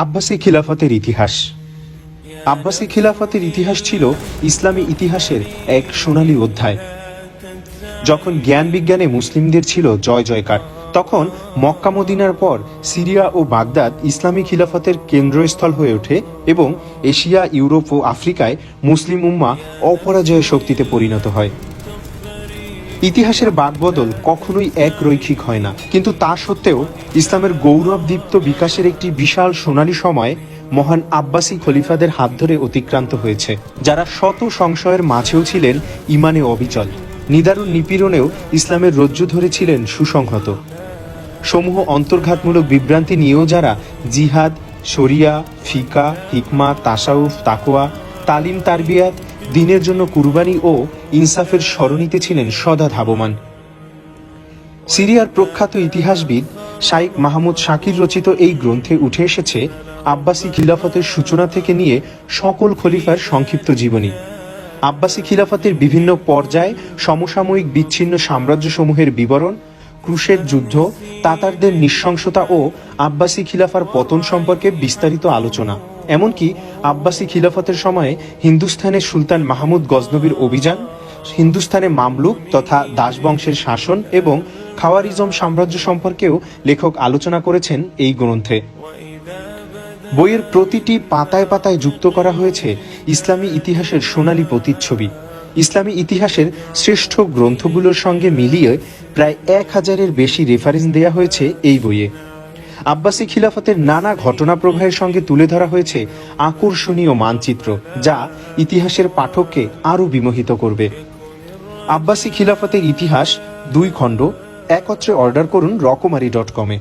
আব্বাসী খিলাফতের ইতিহাস। আব্বাসী খিলাফতের ইতিহাস ছিল ইসলামী ইতিহাসের এক সোনালী অধ্যায়। যখন জ্ঞান বিজ্ঞানে মুসলিমদের ছিল জয় জয়কার, তখন মক্কা মদিনার পর সিরিয়া ও বাগদাদ ইসলামী খিলাফতের কেন্দ্রস্থল হয়ে ওঠে এবং এশিয়া, ইউরোপ ও আফ্রিকায় মুসলিম উম্মা অপরাজয় শক্তিতে পরিণত হয়। ইতিহাসের বাঁকবদল কখনোই এক রৈখিক হয় না, কিন্তু তা সত্ত্বেও ইসলামের গৌরবদীপ্ত বিকাশের একটি বিশাল সোনালী সময় মহান আব্বাসী খলিফাদের হাত ধরে অতিক্রান্ত হয়েছে, যারা শত সংশয়ের মাঝেও ছিলেন ইমানে অবিচল, নিদারুণ নিপীড়নেও ইসলামের রজ্জু ধরেছিলেন সুসংহত। সমূহ অন্তর্ঘাতমূলক বিভ্রান্তি নিয়েও যারা জিহাদ, শরিয়া, ফিকা, হিকমা, তাসাউফ, তাকওয়া, তালিম, তারবিয়াত, দিনের জন্য কুরবানি ও ইনসাফের সরণিতে ছিলেন সদা ধাবমান। সিরিয়ার প্রখ্যাত ইতিহাসবিদ শাইখ মাহমুদ শাকির রচিত এই গ্রন্থে উঠে এসেছে আব্বাসী খিলাফতের সূচনা থেকে নিয়ে সকল খলিফার সংক্ষিপ্ত জীবনী। আব্বাসী খিলাফতের বিভিন্ন পর্যায়ে সমসাময়িক বিচ্ছিন্ন সাম্রাজ্যসমূহের বিবরণ, ক্রুশের যুদ্ধ, তাতারদের নৃশংসতা ও আব্বাসী খিলাফার পতন সম্পর্কে বিস্তারিত আলোচনা। এমনকি আব্বাসী খিলাফতের সময়ে হিন্দুস্তানের সুলতান মাহমুদ গজনবীর অভিযান, হিন্দুস্তানে মামলুক তথা দাসবংশের শাসন এবং খাওয়ারিজম সাম্রাজ্য সম্পর্কেও লেখক আলোচনা করেছেন এই গ্রন্থে। বইয়ের প্রতিটি পাতায় পাতায় যুক্ত করা হয়েছে ইসলামী ইতিহাসের সোনালী প্রতিচ্ছবি। ইসলামী ইতিহাসের শ্রেষ্ঠ গ্রন্থগুলোর সঙ্গে মিলিয়ে প্রায় 1000-এর বেশি রেফারেন্স দেয়া হয়েছে এই বইয়ে। আব্বাসী খিলাফতের নানা ঘটনা প্রবাহের সঙ্গে তুলে ধরা হয়েছে আকর্ষণীয় মানচিত্র, যা ইতিহাসের পাঠককে আরও বিমোহিত করবে। আব্বাসী খিলাফতের ইতিহাস 2 খণ্ড একত্রে অর্ডার করুন রকমারি.com-এ।